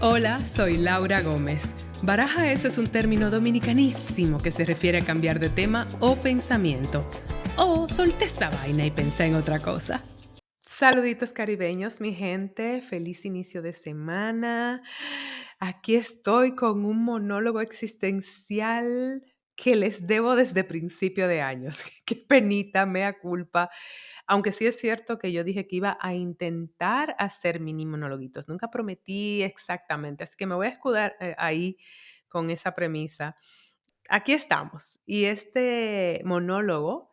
Hola, soy Laura Gómez. Baraja eso es un término dominicanísimo que se refiere a cambiar de tema o pensamiento. O solté esa vaina y pensé en otra cosa. Saluditos caribeños, mi gente. Feliz inicio de semana. Aquí estoy con un monólogo existencial que les debo desde principio de años. Qué penita, mea culpa. Aunque sí es cierto que yo dije que iba a intentar hacer mini monologuitos. Nunca prometí exactamente, así que me voy a escudar ahí con esa premisa. Aquí estamos. Y este monólogo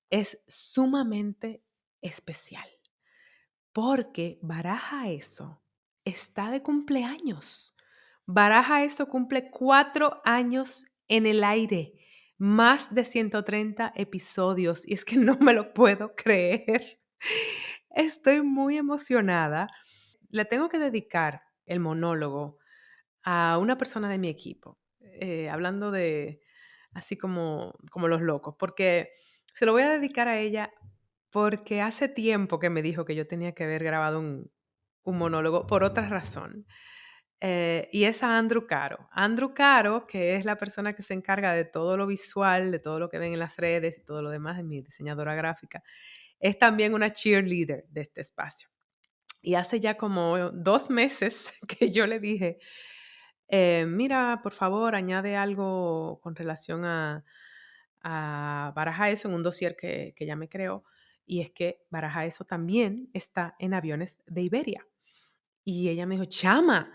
es sumamente especial porque Baraja Eso está de cumpleaños. Baraja Eso cumple 4 años en el aire, más de 130 episodios, y es que no me lo puedo creer. Estoy muy emocionada. Le tengo que dedicar el monólogo a una persona de mi equipo, hablando de así como los locos, porque se lo voy a dedicar a ella porque hace tiempo que me dijo que yo tenía que haber grabado un monólogo por otra razón. Y es a Andrew Caro. Andrew Caro, que es la persona que se encarga de todo lo visual, de todo lo que ven en las redes y todo lo demás, es mi diseñadora gráfica, es también una cheerleader de este espacio. Y hace ya como 2 meses que yo le dije, mira, por favor, añade algo con relación a Baraja Eso en un dossier que ella me creó. Y es que Baraja Eso también está en aviones de Iberia. Y ella me dijo, chama,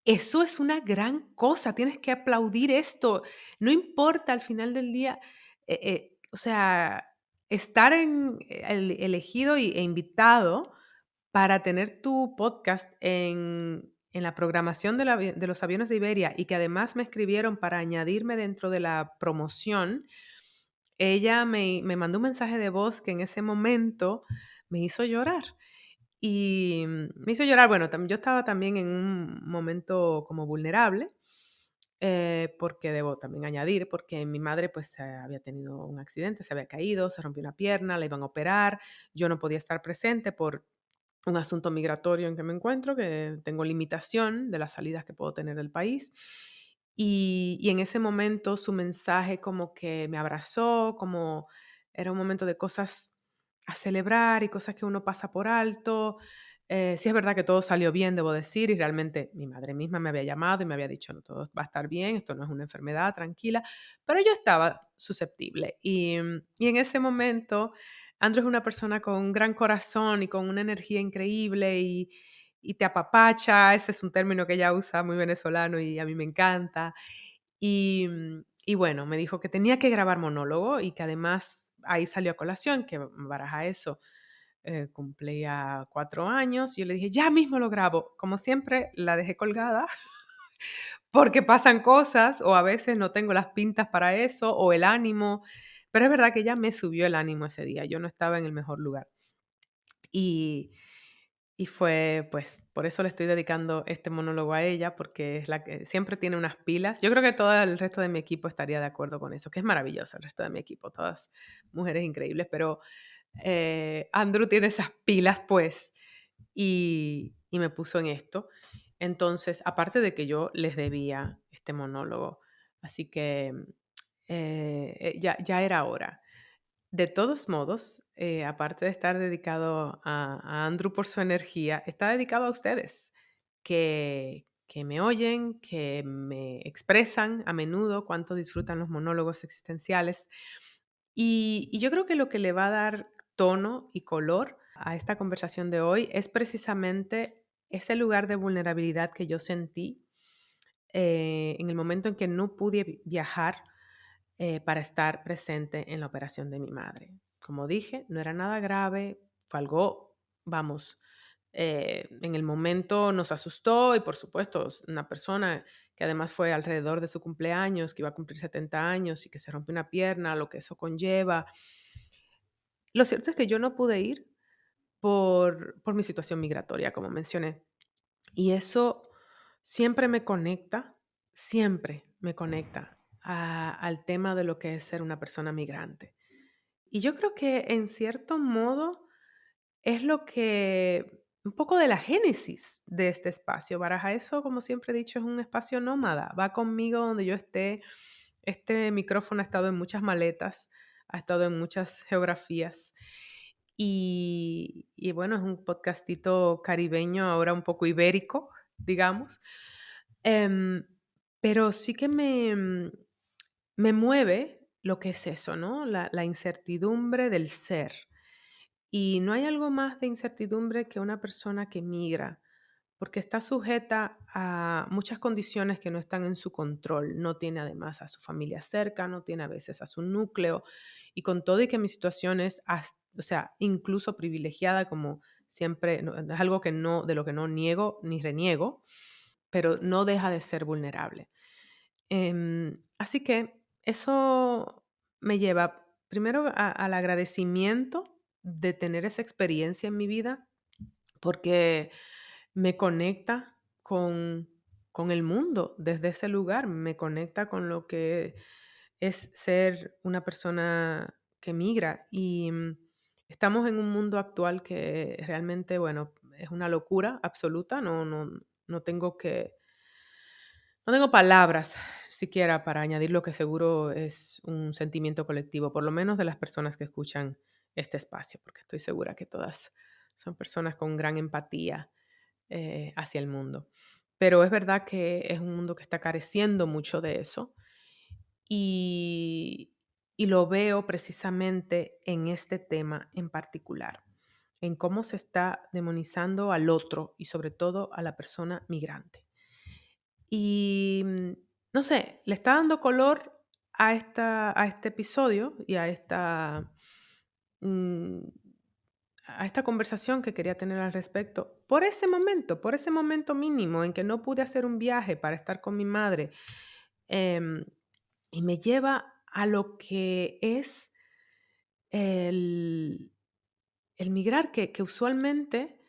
eso es una gran cosa, tienes que aplaudir esto. No importa al final del día, o sea, estar elegido e invitado para tener tu podcast en la programación de los aviones de Iberia y que además me escribieron para añadirme dentro de la promoción, ella me mandó un mensaje de voz que en ese momento me hizo llorar. Y me hizo llorar, bueno, yo estaba también en un momento como vulnerable, porque debo también añadir, porque mi madre pues había tenido un accidente, se había caído, se rompió una pierna, la iban a operar, yo no podía estar presente por un asunto migratorio en que me encuentro, que tengo limitación de las salidas que puedo tener del país. Y en ese momento su mensaje como que me abrazó, como era un momento de cosas a celebrar y cosas que uno pasa por alto. Sí es verdad que todo salió bien, debo decir, y realmente mi madre misma me había llamado y me había dicho, no, todo va a estar bien, esto no es una enfermedad, tranquila, pero yo estaba susceptible. Y en ese momento Andrew es una persona con un gran corazón y con una energía increíble y te apapacha, ese es un término que ella usa muy venezolano y a mí me encanta. Y bueno, me dijo que tenía que grabar monólogo y que además ahí salió a colación que Baraja Eso cumplía 4 años. Yo le dije, ya mismo lo grabo. Como siempre, la dejé colgada porque pasan cosas o a veces no tengo las pintas para eso o el ánimo. Pero es verdad que ella me subió el ánimo ese día. Yo no estaba en el mejor lugar. Y, y fue, pues, por eso le estoy dedicando este monólogo a ella, porque es la que siempre tiene unas pilas. Yo creo que todo el resto de mi equipo estaría de acuerdo con eso, que es maravilloso el resto de mi equipo, todas mujeres increíbles, pero Andrew tiene esas pilas, pues, y me puso en esto. Entonces, aparte de que yo les debía este monólogo, así que ya era hora. De todos modos, aparte de estar dedicado a Andrew por su energía, está dedicado a ustedes que me oyen, que me expresan a menudo cuánto disfrutan los monólogos existenciales. Y yo creo que lo que le va a dar tono y color a esta conversación de hoy es precisamente ese lugar de vulnerabilidad que yo sentí en el momento en que no pude viajar para estar presente en la operación de mi madre. Como dije, no era nada grave, fue algo, vamos, en el momento nos asustó y por supuesto una persona que además fue alrededor de su cumpleaños, que iba a cumplir 70 años y que se rompe una pierna, lo que eso conlleva. Lo cierto es que yo no pude ir por mi situación migratoria, como mencioné. Y eso siempre me conecta al tema de lo que es ser una persona migrante. Y yo creo que en cierto modo es lo que un poco de la génesis de este espacio. Baraja Eso, como siempre he dicho, es un espacio nómada. Va conmigo donde yo esté. Este micrófono ha estado en muchas maletas, ha estado en muchas geografías. Y bueno, es un podcastito caribeño, ahora un poco ibérico, digamos. Em, pero sí que me mueve lo que es eso, ¿no? La incertidumbre del ser. Y no hay algo más de incertidumbre que una persona que migra, porque está sujeta a muchas condiciones que no están en su control. No tiene además a su familia cerca, no tiene a veces a su núcleo. Y con todo y que mi situación es, o sea, incluso privilegiada, como siempre, es algo que no, de lo que no niego ni reniego, pero no deja de ser vulnerable. Así que eso me lleva primero al agradecimiento de tener esa experiencia en mi vida, porque me conecta con el mundo desde ese lugar, me conecta con lo que es ser una persona que migra. Y estamos en un mundo actual que realmente, bueno, es una locura absoluta, no tengo no tengo palabras siquiera para añadir lo que seguro es un sentimiento colectivo, por lo menos de las personas que escuchan este espacio, porque estoy segura que todas son personas con gran empatía hacia el mundo. Pero es verdad que es un mundo que está careciendo mucho de eso y, y lo veo precisamente en este tema en particular, en cómo se está demonizando al otro y sobre todo a la persona migrante. Y no sé, le está dando color a este episodio y mm, a esta conversación que quería tener al respecto por ese momento mínimo en que no pude hacer un viaje para estar con mi madre. em, y me lleva a lo que es el, el migrar, que usualmente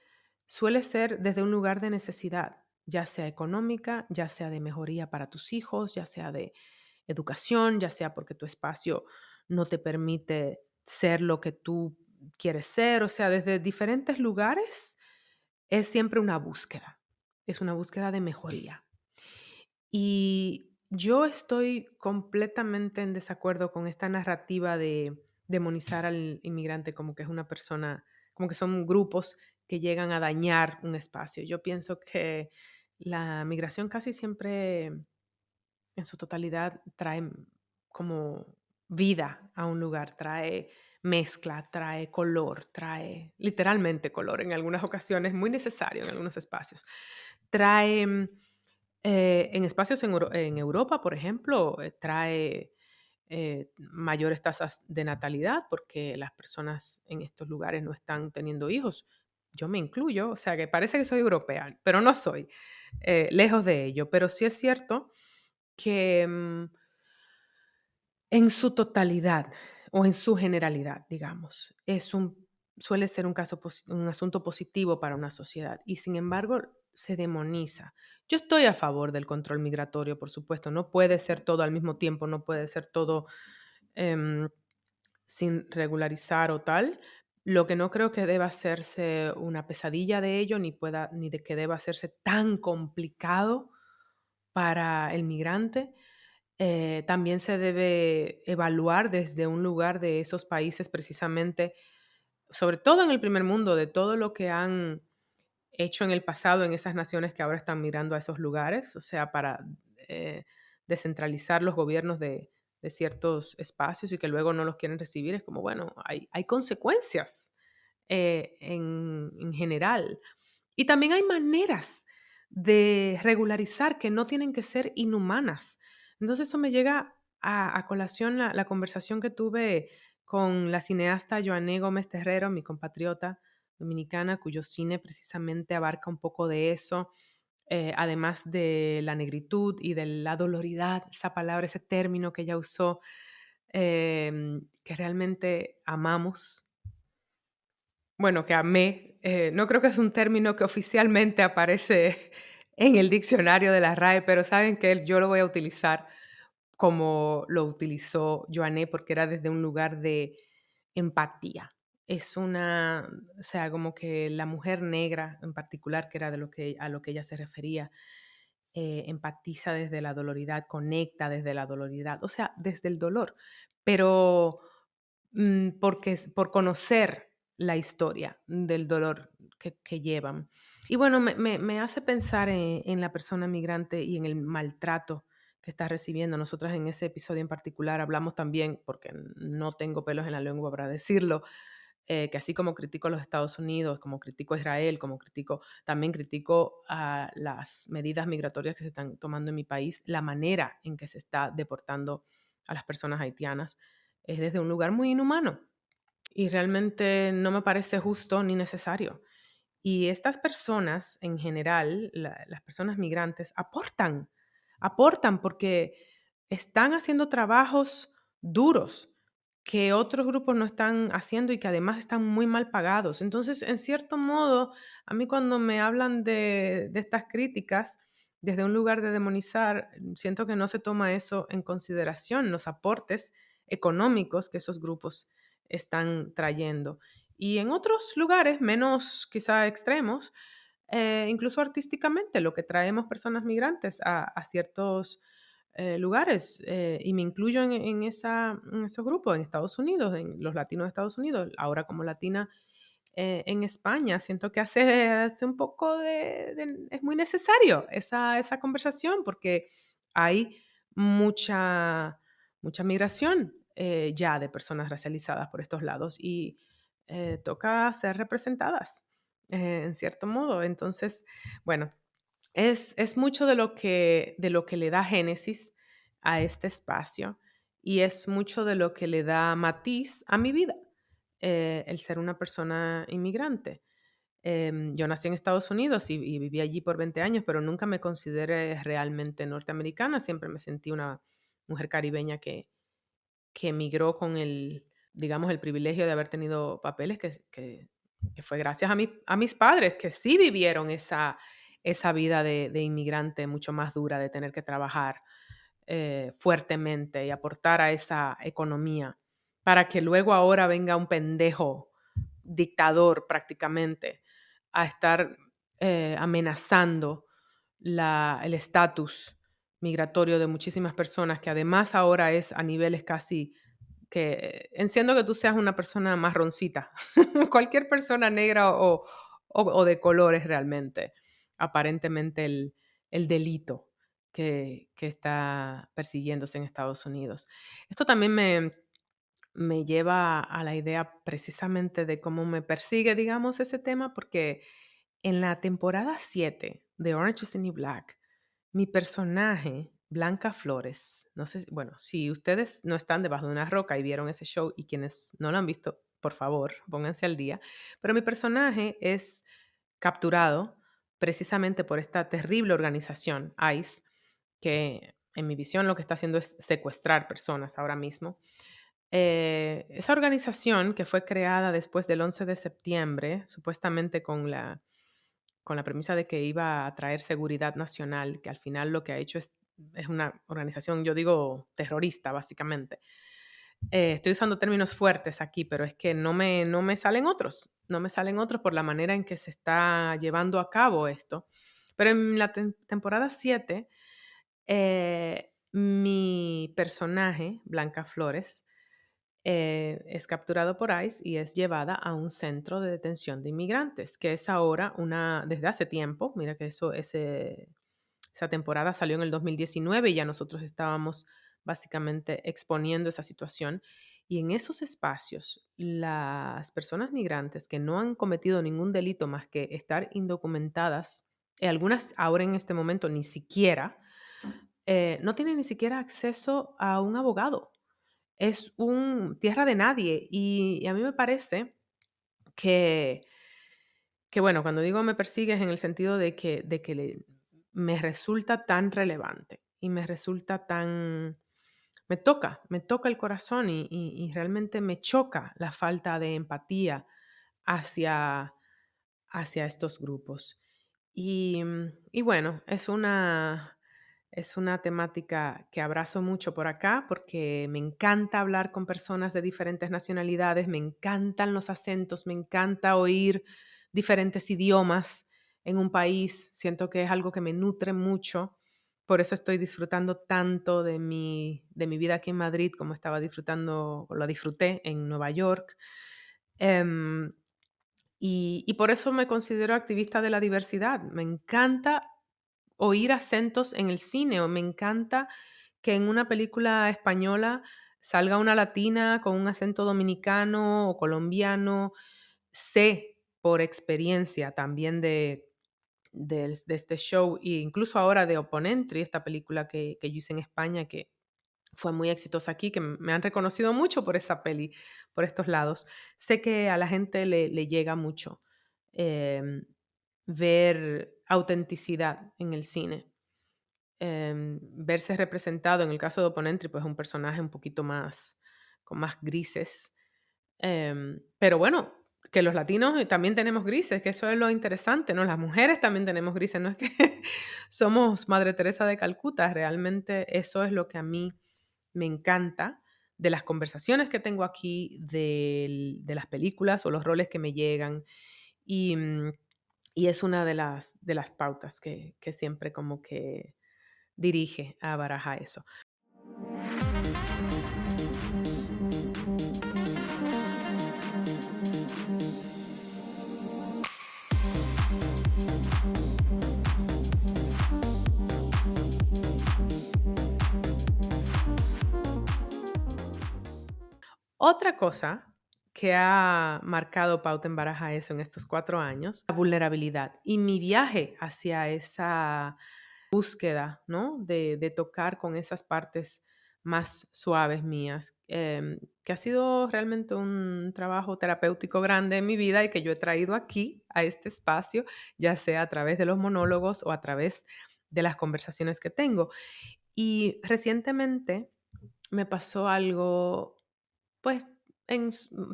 suele ser desde un lugar de necesidad, ya sea económica, ya sea de mejoría para tus hijos, ya sea de educación, ya sea porque tu espacio no te permite ser lo que tú quieres ser, o sea, desde diferentes lugares es siempre una búsqueda, es una búsqueda de mejoría. Y yo estoy completamente en desacuerdo con esta narrativa de demonizar al inmigrante como que es una persona, como que son grupos que llegan a dañar un espacio. Yo pienso que la migración casi siempre en su totalidad trae como vida a un lugar, trae mezcla, trae color, trae literalmente color en algunas ocasiones, muy necesario en algunos espacios. Trae en espacios en Europa, por ejemplo, trae mayores tasas de natalidad porque las personas en estos lugares no están teniendo hijos. Yo me incluyo, o sea que parece que soy europea, pero no soy, lejos de ello. Pero sí es cierto que en su totalidad o en su generalidad, digamos, suele ser un un asunto positivo para una sociedad y sin embargo se demoniza. Yo estoy a favor del control migratorio, por supuesto, no puede ser todo al mismo tiempo, no puede ser todo em, sin regularizar o tal. Lo que no creo que deba hacerse una pesadilla de ello, ni de que deba hacerse tan complicado para el migrante. También se debe evaluar desde un lugar de esos países precisamente, sobre todo en el primer mundo, de todo lo que han hecho en el pasado en esas naciones que ahora están mirando a esos lugares, o sea, para eh, descentralizar los gobiernos de ciertos espacios y que luego no los quieren recibir. Es como, bueno, hay consecuencias en general. Y también hay maneras de regularizar que no tienen que ser inhumanas. Entonces eso me llega a colación la conversación que tuve con la cineasta Joanné Gómez Terrero, mi compatriota dominicana, cuyo cine precisamente abarca un poco de eso, además de la negritud y de la doloridad, esa palabra, ese término que ella usó, que realmente amamos. Bueno, que amé. No creo que es un término que oficialmente aparece en el diccionario de la RAE, pero saben que yo lo voy a utilizar como lo utilizó Joanné, porque era desde un lugar de empatía. es o sea, como que la mujer negra en particular, que era a lo que ella se refería, empatiza desde la doloridad, conecta desde la doloridad, o sea, desde el dolor, pero por conocer la historia del dolor que llevan. Y bueno, me hace pensar en la persona migrante y en el maltrato que está recibiendo. Nosotras en ese episodio en particular hablamos también, porque no tengo pelos en la lengua para decirlo, que así como critico a los Estados Unidos, como critico a Israel, también critico a las medidas migratorias que se están tomando en mi país, la manera en que se está deportando a las personas haitianas es desde un lugar muy inhumano y realmente no me parece justo ni necesario. Y estas personas, en general, las personas migrantes, aportan porque están haciendo trabajos duros que otros grupos no están haciendo y que además están muy mal pagados. Entonces, en cierto modo, a mí cuando me hablan de estas críticas desde un lugar de demonizar, siento que no se toma eso en consideración, los aportes económicos que esos grupos están trayendo. Y en otros lugares, menos quizá extremos, incluso artísticamente, lo que traemos personas migrantes a ciertos lugares, y me incluyo en esos grupos, en Estados Unidos, en los latinos de Estados Unidos, ahora como latina en España, siento que hace un poco es muy necesario esa conversación porque hay mucha migración ya de personas racializadas por estos lados y toca ser representadas en cierto modo. Entonces, bueno, es mucho de lo que le da génesis a este espacio y es mucho de lo que le da matiz a mi vida, el ser una persona inmigrante. Yo nací en Estados Unidos y viví allí por 20 años, pero nunca me consideré realmente norteamericana. Siempre me sentí una mujer caribeña que emigró con digamos, el privilegio de haber tenido papeles que fue gracias a mis padres, que sí vivieron esa vida de inmigrante mucho más dura, de tener que trabajar fuertemente y aportar a esa economía, para que luego ahora venga un pendejo dictador prácticamente a estar amenazando el estatus migratorio de muchísimas personas, que además ahora es a niveles casi que enciendo que tú seas una persona marroncita, cualquier persona negra o de colores realmente, aparentemente el delito que está persiguiéndose en Estados Unidos. Esto también me lleva a la idea precisamente de cómo me persigue, digamos, ese tema, porque en la temporada 7 de Orange is the New Black, mi personaje, Blanca Flores, no sé, bueno, si ustedes no están debajo de una roca y vieron ese show y quienes no lo han visto, por favor, pónganse al día, pero mi personaje es capturado precisamente por esta terrible organización, ICE, que en mi visión lo que está haciendo es secuestrar personas ahora mismo. Esa organización que fue creada después del 11 de septiembre, supuestamente con la premisa de que iba a traer seguridad nacional, que al final lo que ha hecho es una organización, yo digo, terrorista, básicamente. Estoy usando términos fuertes aquí, pero es que no me salen otros, no me salen otros por la manera en que se está llevando a cabo esto. Pero en la temporada 7, mi personaje, Blanca Flores, es capturado por ICE y es llevada a un centro de detención de inmigrantes, que es ahora desde hace tiempo, mira que esa temporada salió en el 2019 y ya nosotros estábamos básicamente exponiendo esa situación. Y en esos espacios, las personas migrantes que no han cometido ningún delito más que estar indocumentadas, algunas ahora en este momento ni siquiera, no tienen ni siquiera acceso a un abogado. Es un tierra de nadie y a mí me parece que bueno, cuando digo me persigues en el sentido de que me resulta tan relevante y me resulta tan me toca el corazón y realmente me choca la falta de empatía hacia hacia estos grupos. Y bueno, Es una temática que abrazo mucho por acá porque me encanta hablar con personas de diferentes nacionalidades, me encantan los acentos, me encanta oír diferentes idiomas en un país. Siento que es algo que me nutre mucho. Por eso estoy disfrutando tanto de mi vida aquí en Madrid como estaba disfrutando, o la disfruté en Nueva York. Em, y por eso me considero activista de la diversidad. Me encanta oír acentos en el cine, o me encanta que en una película española salga una latina con un acento dominicano o colombiano. Sé por experiencia también de este show, e incluso ahora de Oponentry, esta película que yo hice en España, que fue muy exitosa aquí, que me han reconocido mucho por esa peli, por estos lados. Sé que a la gente le llega mucho em, ver autenticidad en el cine. Verse representado, en el caso de Oponentry, pues un personaje un poquito más, con más grises. Pero bueno, que los latinos también tenemos grises, que eso es lo interesante, ¿no? Las mujeres también tenemos grises, no es que somos Madre Teresa de Calcuta, realmente eso es lo que a mí me encanta de las conversaciones que tengo aquí, de las películas o los roles que me llegan. Y, y es una de las pautas que siempre como que dirige a Baraja eso. Otra cosa que ha marcado pauta en Baraja eso en estos 4 años, la vulnerabilidad y mi viaje hacia esa búsqueda, ¿no? De tocar con esas partes más suaves mías, que ha sido realmente un trabajo terapéutico grande en mi vida y que yo he traído aquí, a este espacio, ya sea a través de los monólogos o a través de las conversaciones que tengo. Y recientemente me pasó algo, pues,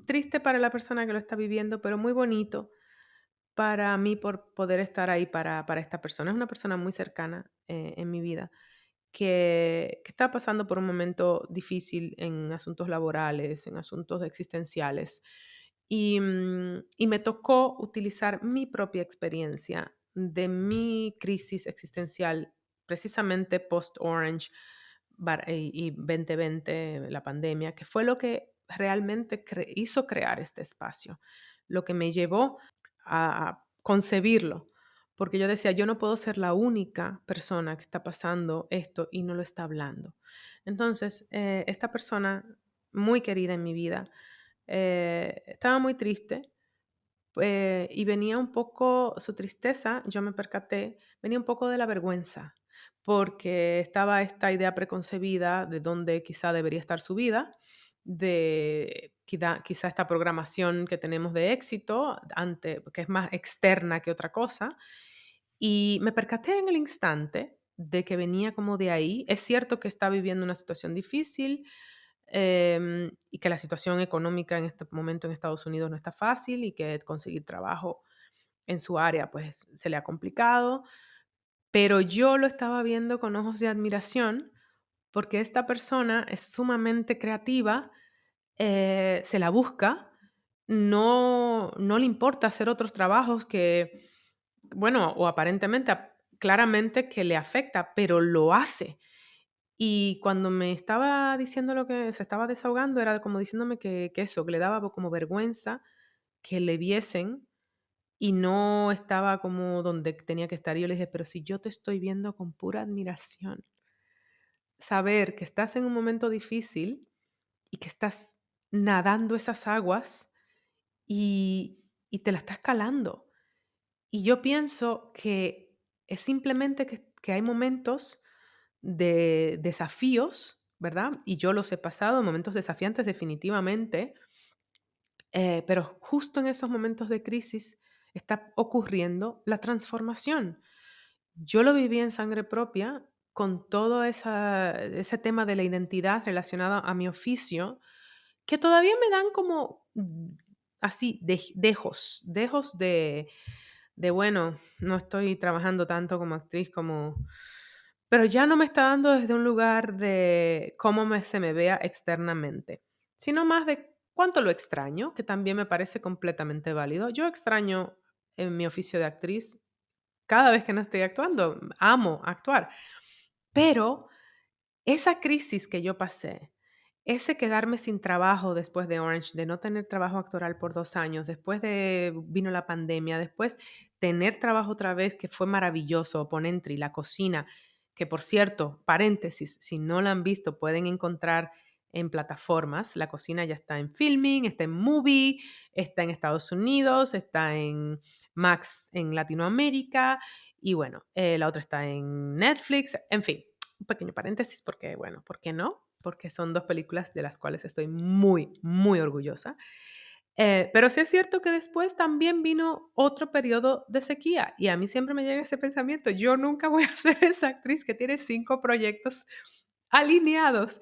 triste para la persona que lo está viviendo, pero muy bonito para mí por poder estar ahí para esta persona. Es una persona muy cercana en mi vida que está pasando por un momento difícil en asuntos laborales, en asuntos existenciales. Y me tocó utilizar mi propia experiencia de mi crisis existencial, precisamente post-Orange y 2020, la pandemia, que fue lo que realmente hizo crear este espacio, lo que me llevó a concebirlo, porque yo decía, yo no puedo ser la única persona que está pasando esto y no lo está hablando. Entonces, esta persona muy querida en mi vida estaba muy triste, y venía un poco, su tristeza, yo me percaté, venía un poco de la vergüenza, porque estaba esta idea preconcebida de dónde quizá debería estar su vida, de quizá esta programación que tenemos de éxito, que es más externa que otra cosa, y me percaté en el instante de que venía como de ahí. Es cierto que está viviendo una situación difícil, y que la situación económica en este momento en Estados Unidos no está fácil y que conseguir trabajo en su área pues se le ha complicado, pero yo lo estaba viendo con ojos de admiración porque esta persona es sumamente creativa, se la busca, no le importa hacer otros trabajos que, bueno, o aparentemente, claramente que le afecta, pero lo hace. Y cuando me estaba diciendo lo que se estaba desahogando, era como diciéndome que eso, que le daba como vergüenza que le viesen y no estaba como donde tenía que estar. Y yo le dije, pero si yo te estoy viendo con pura admiración, saber que estás en un momento difícil y que estás nadando esas aguas y te la estás calando. Y yo pienso que es simplemente que hay momentos de desafíos, ¿verdad? Y yo los he pasado, momentos desafiantes definitivamente, pero justo en esos momentos de crisis está ocurriendo la transformación. Yo lo viví en sangre propia con todo ese tema de la identidad relacionada a mi oficio, que todavía me dan como así, dejos de, bueno, no estoy trabajando tanto como actriz como pero ya no me está dando desde un lugar de cómo se me vea externamente, sino más de cuánto lo extraño, que también me parece completamente válido. Yo extraño en mi oficio de actriz cada vez que no estoy actuando, amo actuar, pero esa crisis que yo pasé, ese quedarme sin trabajo después de Orange, de no tener trabajo actoral por 2 años, después de vino la pandemia, después tener trabajo otra vez, que fue maravilloso, Ponentry, la cocina, que por cierto, paréntesis, si no la han visto, pueden encontrar en plataformas. La cocina ya está en Filming, está en Movie, está en Estados Unidos, está en Max en Latinoamérica y bueno, la otra está en Netflix, en fin, un pequeño paréntesis porque, bueno, ¿por qué no? Porque son 2 películas de las cuales estoy muy, muy orgullosa. Pero sí es cierto que después también vino otro periodo de sequía y a mí siempre me llega ese pensamiento, yo nunca voy a ser esa actriz que tiene 5 proyectos alineados.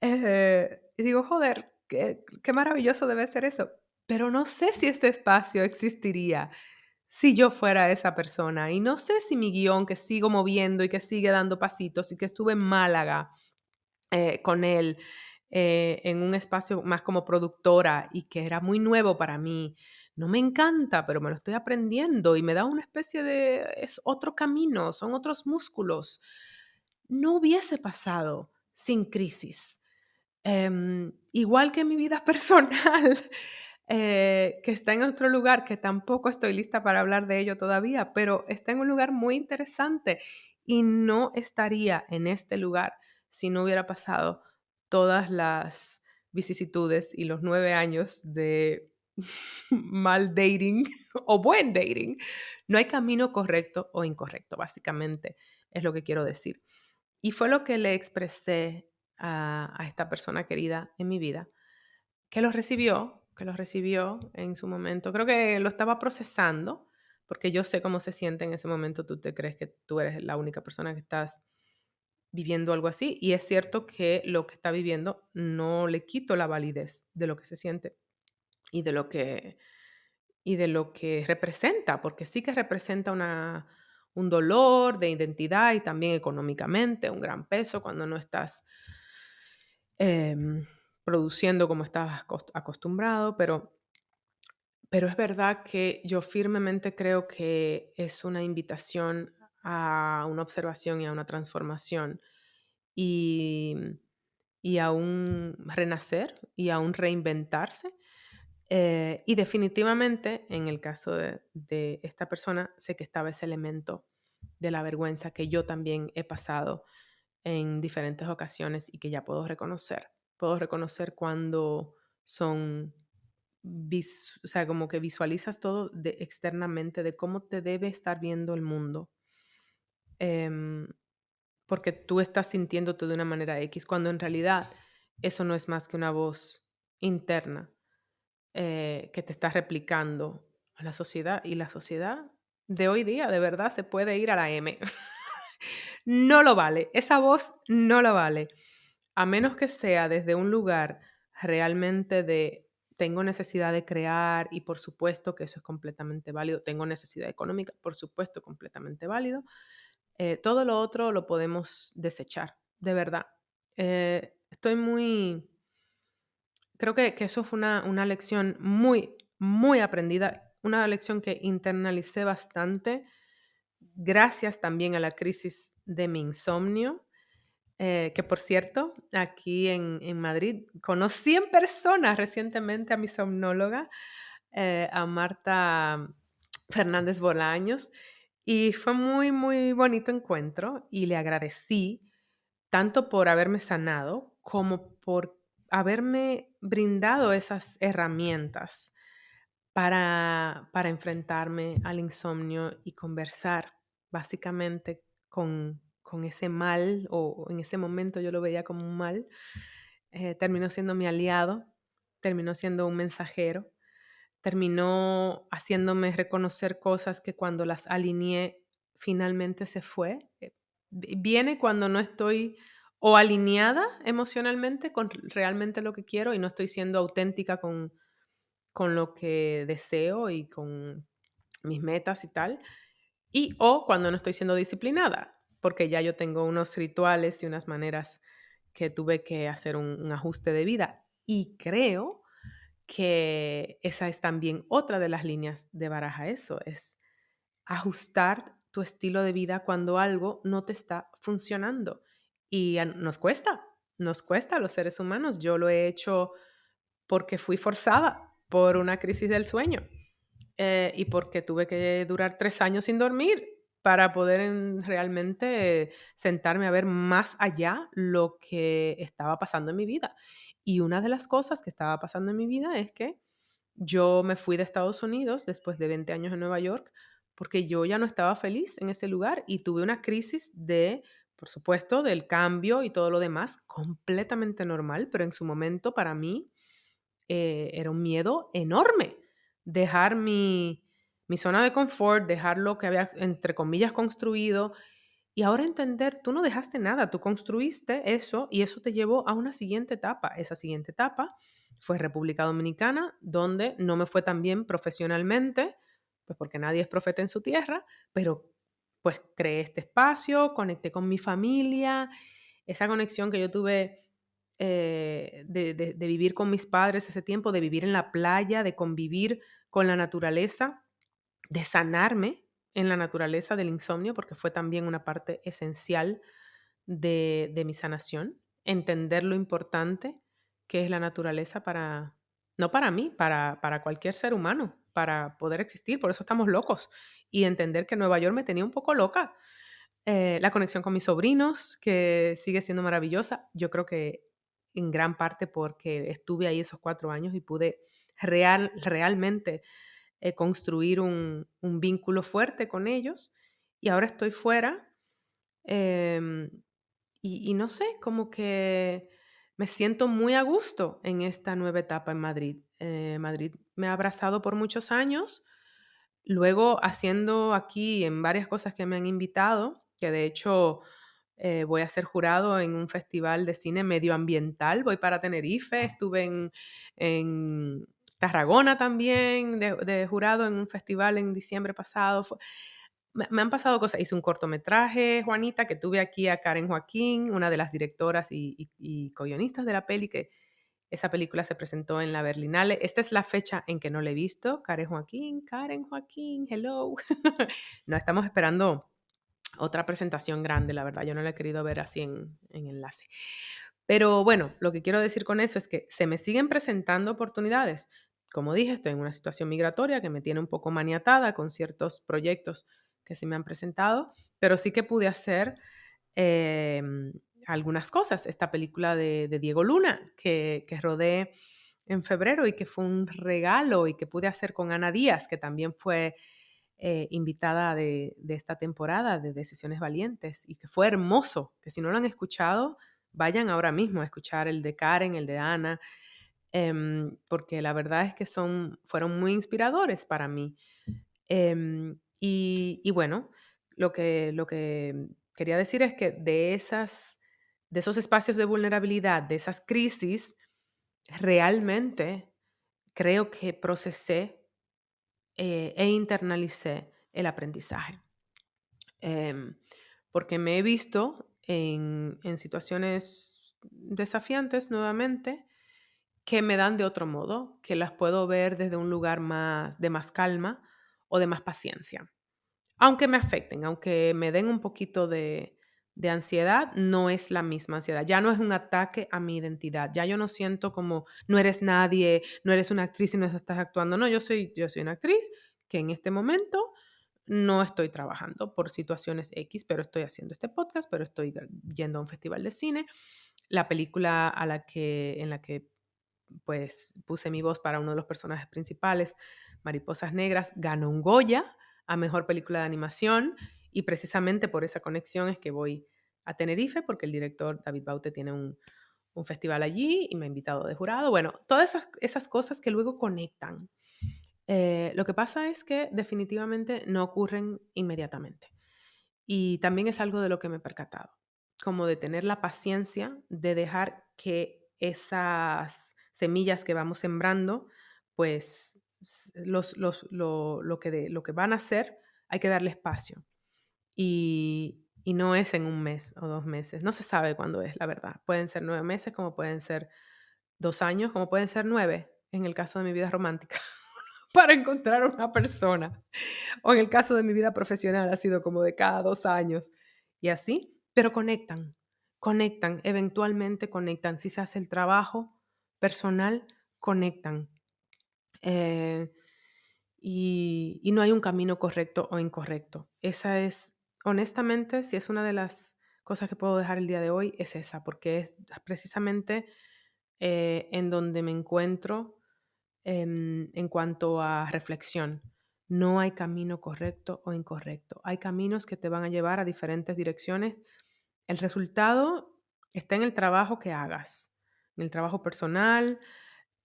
Y digo, joder, qué maravilloso debe ser eso. Pero no sé si este espacio existiría si yo fuera esa persona. Y no sé si mi guión, que sigo moviendo y que sigue dando pasitos y que estuve en Málaga con él en un espacio más como productora y que era muy nuevo para mí. No me encanta, pero me lo estoy aprendiendo y me da una especie de... es otro camino, son otros músculos. No hubiese pasado sin crisis. Igual que mi vida personal, que está en otro lugar, que tampoco estoy lista para hablar de ello todavía, pero está en un lugar muy interesante y no estaría en este lugar si no hubiera pasado todas las vicisitudes y los 9 años de mal dating o buen dating. No hay camino correcto o incorrecto, básicamente, es lo que quiero decir. Y fue lo que le expresé a esta persona querida en mi vida, que lo recibió en su momento. Creo que lo estaba procesando, porque yo sé cómo se siente en ese momento. Tú te crees que tú eres la única persona que estás viviendo algo así. Y es cierto que lo que está viviendo no le quito la validez de lo que se siente y de lo que representa, porque sí que representa un dolor de identidad y también económicamente, un gran peso cuando no estás em, produciendo como estabas acostumbrado, pero es verdad que yo firmemente creo que es una invitación a una observación y a una transformación y, y a un renacer y a un reinventarse. Y definitivamente, en el caso de esta persona, sé que estaba ese elemento de la vergüenza que yo también he pasado en diferentes ocasiones y que ya puedo reconocer. Puedo reconocer cuando son, o sea, como que visualizas todo externamente de cómo te debe estar viendo el mundo. em, Porque tú estás sintiéndote de una manera X, cuando en realidad eso no es más que una voz interna que te está replicando a la sociedad y la sociedad de hoy día de verdad se puede ir a la M. No lo vale, esa voz no lo vale, a menos que sea desde un lugar realmente de tengo necesidad de crear y por supuesto que eso es completamente válido, tengo necesidad económica, por supuesto, completamente válido. Todo lo otro lo podemos desechar, de verdad. Estoy muy Creo que eso fue una lección muy, muy aprendida, una lección que internalicé bastante, gracias también a la crisis de mi insomnio, que por cierto, aquí en Madrid conocí en persona recientemente a mi somnóloga, a Marta Fernández Bolaños, y fue muy, muy bonito encuentro y le agradecí tanto por haberme sanado como por haberme brindado esas herramientas para enfrentarme al insomnio y conversar básicamente con ese mal, o en ese momento yo lo veía como un mal. Terminó siendo mi aliado, terminó siendo un mensajero, terminó haciéndome reconocer cosas que cuando las alineé finalmente se fue. Viene cuando no estoy o alineada emocionalmente con realmente lo que quiero y no estoy siendo auténtica con lo que deseo y con mis metas y tal, y o cuando no estoy siendo disciplinada. porque ya yo tengo unos rituales y unas maneras que tuve que hacer un ajuste de vida. Y creo que esa es también otra de las líneas de baraja, eso es ajustar tu estilo de vida cuando algo no te está funcionando. Y nos cuesta a los seres humanos. Yo lo he hecho porque fui forzada por una crisis del sueño y porque tuve que durar 3 años sin dormir para poder realmente sentarme a ver más allá lo que estaba pasando en mi vida. Y una de las cosas que estaba pasando en mi vida es que yo me fui de Estados Unidos después de 20 años en Nueva York porque yo ya no estaba feliz en ese lugar y tuve una crisis de, por supuesto, del cambio y todo lo demás, completamente normal, pero en su momento para mí era un miedo enorme dejar mi zona de confort, dejar lo que había, entre comillas, construido y ahora entender, tú no dejaste nada, tú construiste eso y eso te llevó a una siguiente etapa. Esa siguiente etapa fue República Dominicana, donde no me fue tan bien profesionalmente, pues porque nadie es profeta en su tierra, pero pues creé este espacio, conecté con mi familia, esa conexión que yo tuve de vivir con mis padres ese tiempo, de vivir en la playa, de convivir con la naturaleza, de sanarme en la naturaleza del insomnio, porque fue también una parte esencial de mi sanación, entender lo importante que es la naturaleza para, no para mí, para cualquier ser humano, para poder existir, por eso estamos locos, y entender que Nueva York me tenía un poco loca. La conexión con mis sobrinos, que sigue siendo maravillosa, yo creo que en gran parte porque estuve ahí esos 4 años y pude realmente construir un vínculo fuerte con ellos y ahora estoy fuera em, y no sé, como que me siento muy a gusto en esta nueva etapa en Madrid. Madrid me ha abrazado por muchos años, luego haciendo aquí en varias cosas que me han invitado, que de hecho voy a ser jurado en un festival de cine medioambiental, voy para Tenerife, estuve en Tarragona también de jurado en un festival en diciembre pasado. Me han pasado cosas, hice un cortometraje, Juanita, que tuve aquí a Karen Joaquín, una de las directoras y co-guionistas de la peli, que esa película se presentó en la Berlinale. Esta es la fecha en que no la he visto. Karen Joaquín, hello. No, estamos esperando otra presentación grande, la verdad. Yo no la he querido ver así en enlace. Pero bueno, lo que quiero decir con eso es que se me siguen presentando oportunidades. Como dije, estoy en una situación migratoria que me tiene un poco maniatada con ciertos proyectos que se me han presentado, pero sí que pude hacer em, algunas cosas. Esta película de Diego Luna que rodé en febrero y que fue un regalo y que pude hacer con Ana Díaz, que también fue invitada de esta temporada de Decisiones Valientes y que fue hermoso, que si no lo han escuchado, vayan ahora mismo a escuchar el de Karen, el de Ana, porque la verdad es que fueron muy inspiradores para mí. Y bueno, lo que quería decir es que de esos espacios de vulnerabilidad, de esas crisis, realmente creo que procesé e internalicé el aprendizaje. Em, Porque me he visto en situaciones desafiantes nuevamente que me dan de otro modo, que las puedo ver desde un lugar de más calma o de más paciencia. Aunque me afecten, aunque me den un poquito de ansiedad, no es la misma ansiedad. Ya no es un ataque a mi identidad. Ya yo no siento como no eres nadie, no eres una actriz y no estás actuando. No, yo soy una actriz que en este momento no estoy trabajando por situaciones X, pero estoy haciendo este podcast, pero estoy yendo a un festival de cine. La película en la que pues puse mi voz para uno de los personajes principales, Mariposas Negras, ganó un Goya a Mejor Película de Animación y precisamente por esa conexión es que voy a Tenerife porque el director David Baute tiene un festival allí y me ha invitado de jurado. Bueno, todas esas cosas que luego conectan. Lo que pasa es que definitivamente no ocurren inmediatamente. Y también es algo de lo que me he percatado, como de tener la paciencia de dejar que esas semillas que vamos sembrando, pues lo que van a hacer, hay que darle espacio. Y no es en un mes o 2 meses. No se sabe cuándo es, la verdad. Pueden ser 9 meses, como pueden ser 2 años, como pueden ser 9, en el caso de mi vida romántica, para encontrar una persona. O en el caso de mi vida profesional ha sido como de cada 2 años y así, pero conectan, eventualmente conectan. Si se hace el trabajo personal, conectan. Eh, y no hay un camino correcto o incorrecto. Esa es, honestamente, si es una de las cosas que puedo dejar el día de hoy, es esa, porque es precisamente en donde me encuentro en cuanto a reflexión. No hay camino correcto o incorrecto. Hay caminos que te van a llevar a diferentes direcciones. El resultado está en el trabajo que hagas, en el trabajo personal,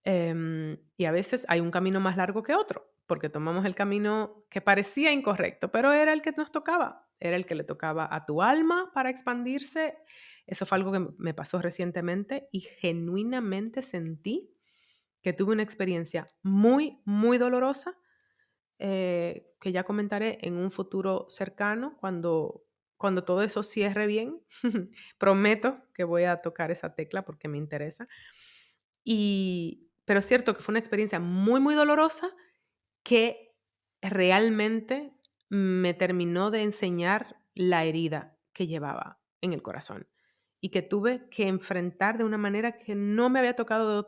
y a veces hay un camino más largo que otro, porque tomamos el camino que parecía incorrecto, pero era el que nos tocaba, era el que le tocaba a tu alma para expandirse. Eso fue algo que me pasó recientemente y genuinamente sentí que tuve una experiencia muy, muy dolorosa, que ya comentaré en un futuro cercano, cuando todo eso cierre bien. Prometo que voy a tocar esa tecla porque me interesa. Pero es cierto que fue una experiencia muy, muy dolorosa que realmente me terminó de enseñar la herida que llevaba en el corazón y que tuve que enfrentar de una manera que no me había tocado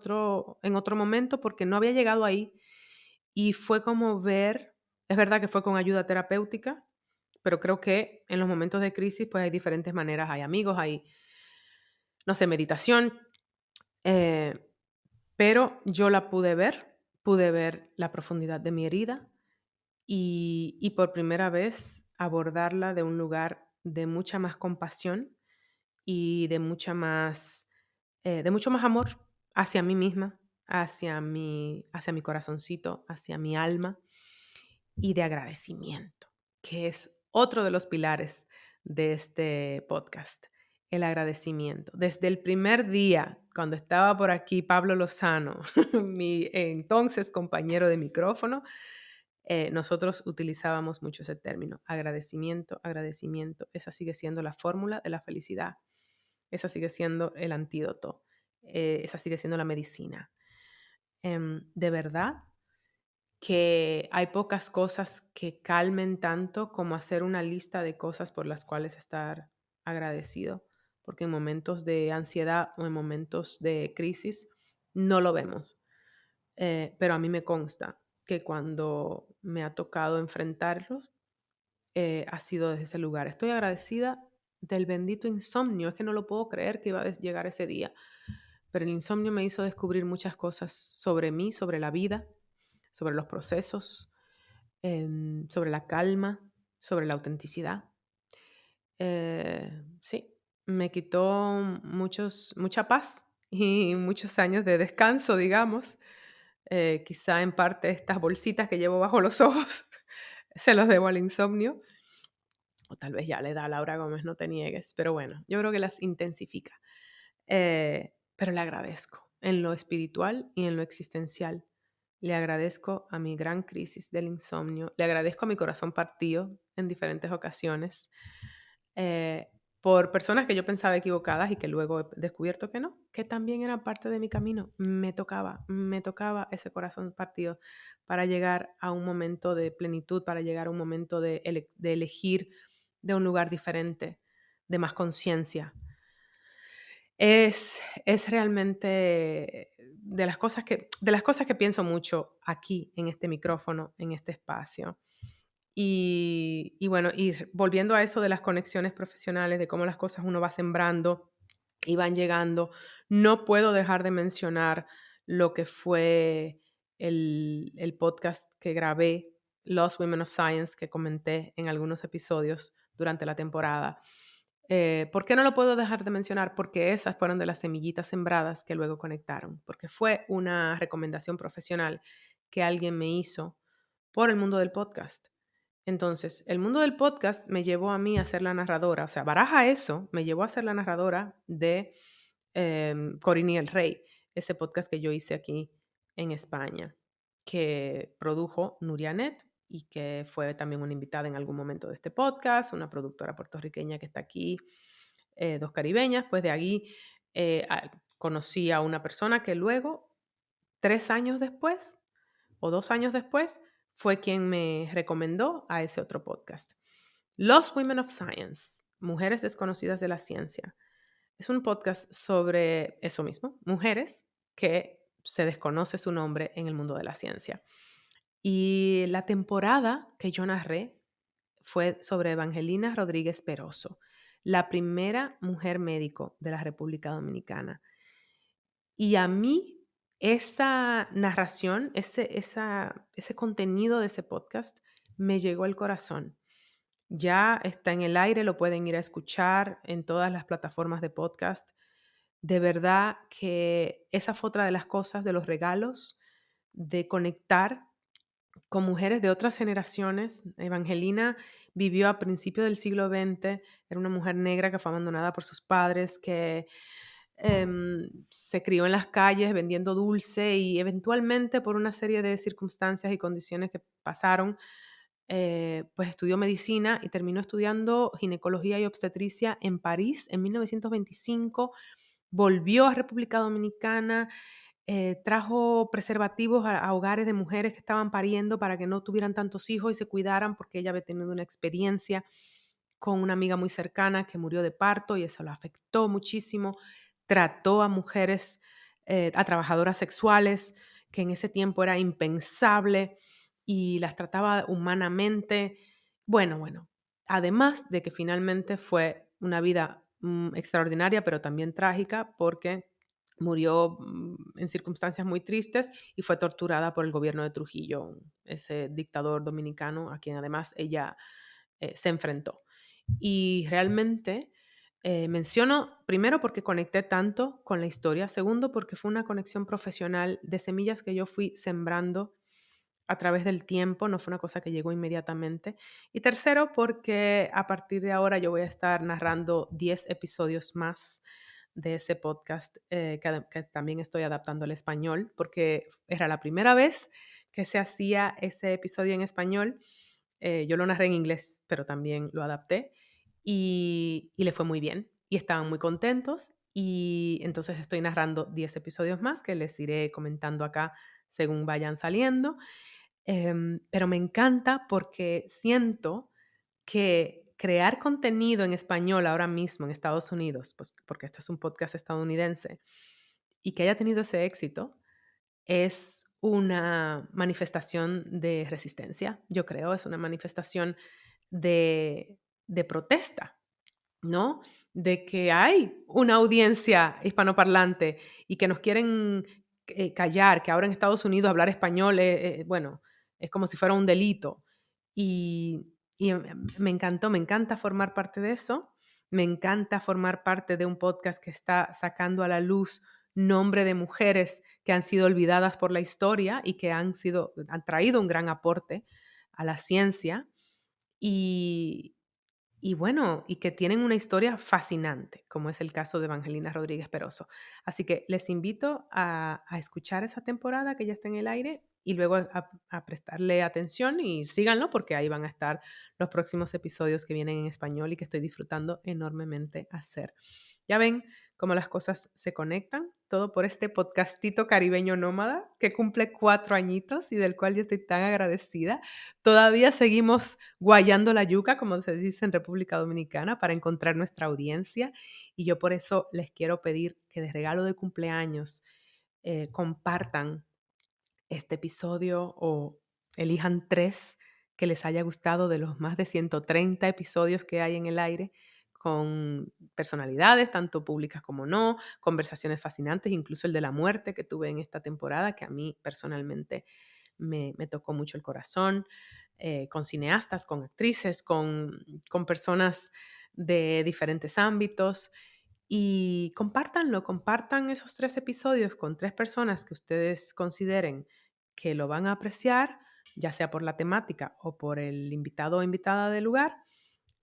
en otro momento porque no había llegado ahí. Y fue como ver, es verdad que fue con ayuda terapéutica, pero creo que en los momentos de crisis pues hay diferentes maneras, hay amigos, hay, no sé, meditación, eh, pero yo la pude ver la profundidad de mi herida y por primera vez abordarla de un lugar de mucha más compasión y de mucho más amor hacia mí misma, hacia mi corazoncito, hacia mi alma y de agradecimiento, que es otro de los pilares de este podcast, el agradecimiento. Desde el primer día, cuando estaba por aquí Pablo Lozano, mi entonces compañero de micrófono, nosotros utilizábamos mucho ese término, agradecimiento, agradecimiento. Esa sigue siendo la fórmula de la felicidad. Esa sigue siendo el antídoto. Esa sigue siendo la medicina. De verdad que hay pocas cosas que calmen tanto como hacer una lista de cosas por las cuales estar agradecido, porque en momentos de ansiedad o en momentos de crisis no lo vemos. Pero a mí me consta que cuando me ha tocado enfrentarlos, ha sido desde ese lugar. Estoy agradecida del bendito insomnio, es que no lo puedo creer que iba a llegar ese día, pero el insomnio me hizo descubrir muchas cosas sobre mí, sobre la vida, sobre los procesos, sobre la calma, sobre la autenticidad. Sí, me quitó mucha paz y muchos años de descanso, digamos. Quizá en parte estas bolsitas que llevo bajo los ojos se los debo al insomnio. O tal vez ya le da a Laura Gómez, no te niegues. Pero bueno, yo creo que las intensifica. Pero le agradezco en lo espiritual y en lo existencial. Le agradezco a mi gran crisis del insomnio. Le agradezco a mi corazón partido en diferentes ocasiones. eh, por personas que yo pensaba equivocadas y que luego he descubierto que no, que también era parte de mi camino. Me tocaba ese corazón partido para llegar a un momento de plenitud, para llegar a un momento de elegir de un lugar diferente, de más conciencia. Es realmente de las cosas que pienso mucho aquí en este micrófono, en este espacio. Y bueno, volviendo a eso de las conexiones profesionales, de cómo las cosas uno va sembrando y van llegando, no puedo dejar de mencionar lo que fue el podcast que grabé, Lost Women of Science, que comenté en algunos episodios durante la temporada. ¿Por qué no lo puedo dejar de mencionar? Porque esas fueron de las semillitas sembradas que luego conectaron, porque fue una recomendación profesional que alguien me hizo por el mundo del podcast. Entonces, el mundo del podcast me llevó a mí a ser la narradora, o sea, baraja eso, me llevó a ser la narradora de Corinne y el Rey, ese podcast que yo hice aquí en España, que produjo Nuria Net y que fue también una invitada en algún momento de este podcast, una productora puertorriqueña que está aquí, dos caribeñas. Pues de ahí conocí a una persona que luego, 3 años después o 2 años después, fue quien me recomendó a ese otro podcast. Lost Women of Science, Mujeres Desconocidas de la Ciencia. Es un podcast sobre eso mismo, mujeres que se desconoce su nombre en el mundo de la ciencia. Y la temporada que yo narré fue sobre Evangelina Rodríguez Peroso, la primera mujer médico de la República Dominicana. Y a mí esa narración, ese contenido de ese podcast me llegó al corazón. Ya está en el aire, lo pueden ir a escuchar en todas las plataformas de podcast. De verdad que esa fue otra de las cosas, de los regalos, de conectar con mujeres de otras generaciones. Evangelina vivió a principios del siglo XX, era una mujer negra que fue abandonada por sus padres, que se crió en las calles vendiendo dulce y eventualmente por una serie de circunstancias y condiciones que pasaron, pues estudió medicina y terminó estudiando ginecología y obstetricia en París en 1925. Volvió a República Dominicana, trajo preservativos a hogares de mujeres que estaban pariendo para que no tuvieran tantos hijos y se cuidaran, porque ella había tenido una experiencia con una amiga muy cercana que murió de parto y eso la afectó muchísimo. Trató a mujeres, a trabajadoras sexuales, que en ese tiempo era impensable, y las trataba humanamente. Bueno, además de que finalmente fue una vida extraordinaria, pero también trágica, porque murió en circunstancias muy tristes y fue torturada por el gobierno de Trujillo, ese dictador dominicano a quien además ella se enfrentó. Y realmente menciono, primero, porque conecté tanto con la historia; segundo, porque fue una conexión profesional de semillas que yo fui sembrando a través del tiempo, no fue una cosa que llegó inmediatamente; y tercero, porque a partir de ahora yo voy a estar narrando 10 episodios más de ese podcast, que también estoy adaptando al español, porque era la primera vez que se hacía ese episodio en español. Yo lo narré en inglés, pero también lo adapté y le fue muy bien y estaban muy contentos, y entonces estoy narrando 10 episodios más que les iré comentando acá según vayan saliendo. Pero me encanta porque siento que crear contenido en español ahora mismo en Estados Unidos, pues porque esto es un podcast estadounidense, y que haya tenido ese éxito, es una manifestación de resistencia, yo creo, es una manifestación de protesta, ¿no? De que hay una audiencia hispanoparlante y que nos quieren callar, que ahora en Estados Unidos hablar español bueno, es como si fuera un delito. Y me encanta formar parte de eso. Me encanta formar parte de un podcast que está sacando a la luz nombre de mujeres que han sido olvidadas por la historia y que han traído un gran aporte a la ciencia. Y, y bueno, y que tienen una historia fascinante, como es el caso de Evangelina Rodríguez Peroso. Así que les invito a escuchar esa temporada que ya está en el aire y luego a prestarle atención y síganlo, porque ahí van a estar los próximos episodios que vienen en español y que estoy disfrutando enormemente hacer. Ya ven cómo las cosas se conectan, todo por este podcastito caribeño nómada que cumple 4 añitos y del cual yo estoy tan agradecida. Todavía seguimos guayando la yuca, como se dice en República Dominicana, para encontrar nuestra audiencia, y yo por eso les quiero pedir que de regalo de cumpleaños compartan este episodio o elijan 3 que les haya gustado de los más de 130 episodios que hay en el aire, con personalidades, tanto públicas como no, conversaciones fascinantes, incluso el de la muerte que tuve en esta temporada, que a mí personalmente me tocó mucho el corazón, con cineastas, con actrices, con personas de diferentes ámbitos. Y compártanlo, compartan esos 3 episodios con 3 personas que ustedes consideren que lo van a apreciar, ya sea por la temática o por el invitado o invitada del lugar.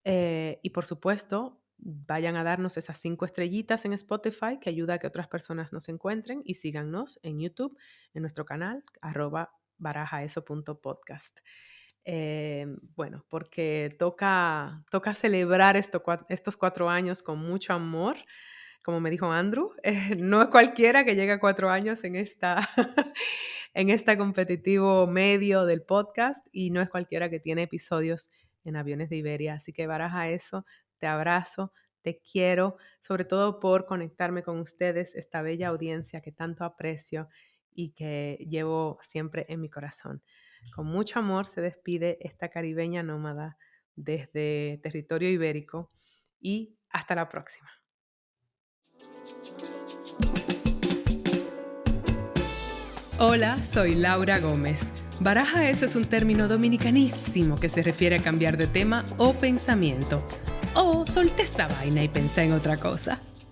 Y por supuesto, vayan a darnos esas 5 estrellitas en Spotify, que ayuda a que otras personas nos encuentren, y síganos en YouTube, en nuestro canal, @barajaeso.podcast. Bueno, porque toca celebrar estos 4 años con mucho amor. Como me dijo Andrew, no es cualquiera que llega a 4 años en en este competitivo medio del podcast y no es cualquiera que tiene episodios en Aviones de Iberia. Así que baraja eso, te abrazo, te quiero, sobre todo por conectarme con ustedes, esta bella audiencia que tanto aprecio y que llevo siempre en mi corazón. Con mucho amor se despide esta caribeña nómada desde territorio ibérico y hasta la próxima. Hola, soy Laura Gómez. Baraja eso es un término dominicanísimo que se refiere a cambiar de tema o pensamiento. O solté esta vaina y pensé en otra cosa.